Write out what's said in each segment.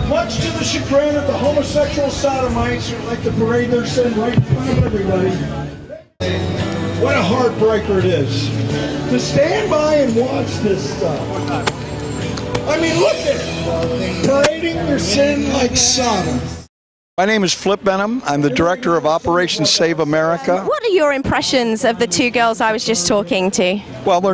much to the chagrin of the homosexual sodomites who like to parade their sin right in front of everybody. What a heartbreaker it is to stand by and watch this stuff. I mean, look at it, parading their sin like Sodom. My name is Benham. I'm the director of Operation Save America. What are your impressions of the two girls I was just talking to? Well,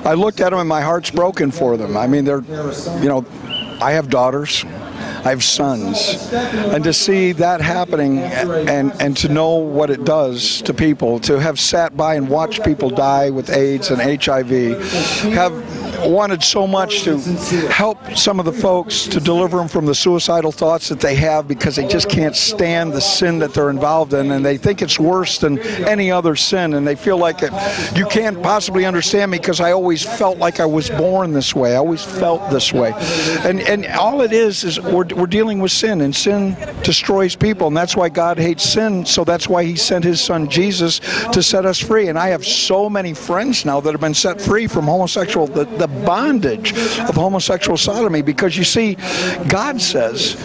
I looked at them and my heart's broken for them. I mean, I have daughters, I have sons, and to see that happening and to know what it does to people, to have sat by and watched people die with AIDS and HIV, have wanted so much to help some of the folks to deliver them from the suicidal thoughts that they have because they just can't stand the sin that they're involved in, and they think it's worse than any other sin, and they feel like you can't possibly understand me because I always felt like I was born this way. I always felt this way. And all it is we're dealing with sin, and sin destroys people, and that's why God hates sin, so that's why he sent his son Jesus to set us free. And I have so many friends now that have been set free from the bondage of homosexual sodomy, because you see, God says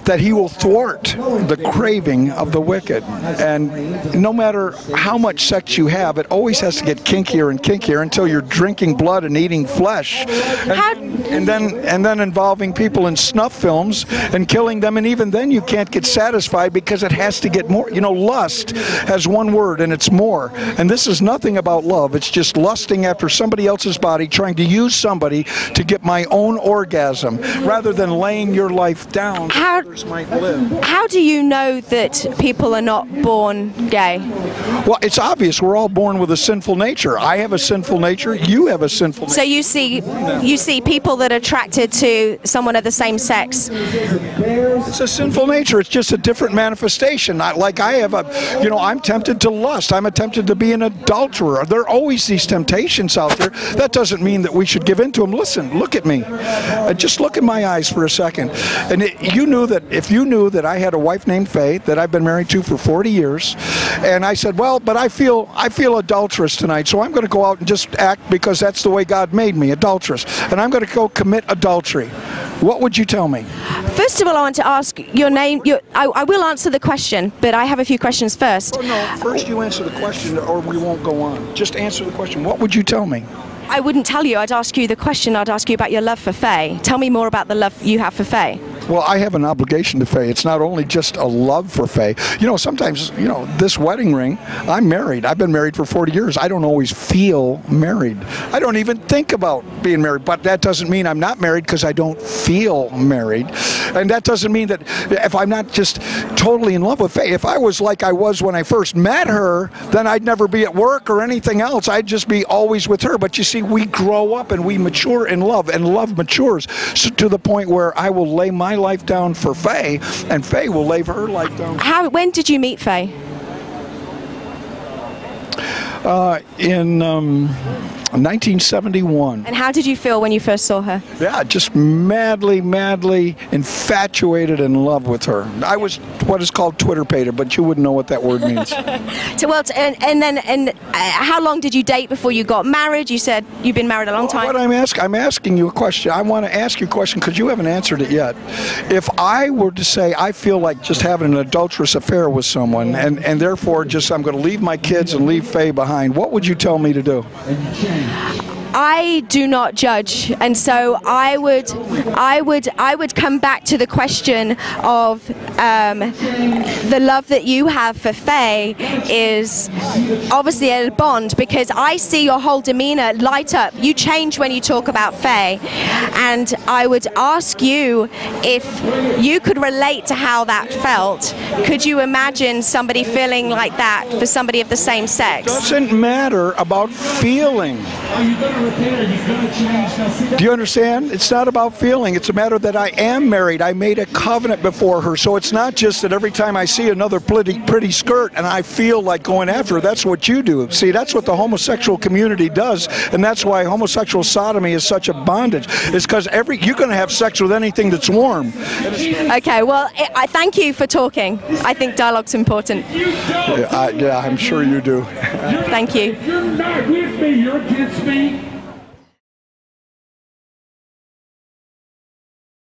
that he will thwart the craving of the wicked. And no matter how much sex you have, it always has to get kinkier and kinkier until you're drinking blood and eating flesh. And then involving people in snuff films and killing them, and even then you can't get satisfied because it has to get more. You know, lust has one word, and it's more. And this is nothing about love. It's just lusting after somebody else's body, trying to use somebody to get my own orgasm, rather than laying your life down. Might live. How do you know that people are not born gay? Well, it's obvious. We're all born with a sinful nature. I have a sinful nature. You have a sinful nature. So you see people that are attracted to someone of the same sex. It's a sinful nature. It's just a different manifestation. Like I have I'm tempted to lust. I'm tempted to be an adulterer. There are always these temptations out there. That doesn't mean that we should give in to them. Listen, look at me. Just look in my eyes for a second. And if you knew that I had a wife named Faye that I've been married to for 40 years, and I said, well, but I feel adulterous tonight, so I'm going to go out and just act because that's the way God made me, adulterous, and I'm going to go commit adultery. What would you tell me? First of all, I want to ask your name. I will answer the question, but I have a few questions first. Oh, no, first you answer the question or we won't go on. Just answer the question. What would you tell me? I wouldn't tell you. I'd ask you the question. I'd ask you about your love for Faye. Tell me more about the love you have for Faye. Well, I have an obligation to Faye. It's not only just a love for Faye. You know, sometimes, this wedding ring, I'm married. I've been married for 40 years. I don't always feel married. I don't even think about being married. But that doesn't mean I'm not married because I don't feel married. And that doesn't mean that if I'm not just totally in love with Faye, if I was like I was when I first met her, then I'd never be at work or anything else. I'd just be always with her. But you see, we grow up and we mature in love, and love matures to the point where I will lay my life down for Faye, and Faye will lay her life down. When did you meet Faye? In 1971. And how did you feel when you first saw her? Yeah, just madly infatuated in love with her. I was what is called Twitter-pated, but you wouldn't know what that word means. How long did you date before you got married? You said you've been married a long time. I'm asking you a question. I want to ask you a question because you haven't answered it yet. If I were to say I feel like just having an adulterous affair with someone, and therefore just I'm going to leave my kids and leave Faye behind, what would you tell me to do? I do not judge, and so I would come back to the question of the love that you have for Faye is obviously a bond, because I see your whole demeanor light up. You change when you talk about Faye, and I would ask you if you could relate to how that felt. Could you imagine somebody feeling like that for somebody of the same sex? It doesn't matter about feeling. Do you understand? It's not about feeling. It's a matter that I am married. I made a covenant before her. So it's not just that every time I see another pretty skirt and I feel like going after her. That's what you do. See, that's what the homosexual community does. And that's why homosexual sodomy is such a bondage. It's because you're going to have sex with anything that's warm. Okay, well, I thank you for talking. I think dialogue's important. Yeah, I'm sure you do. Thank you. You're not with me. You're against me.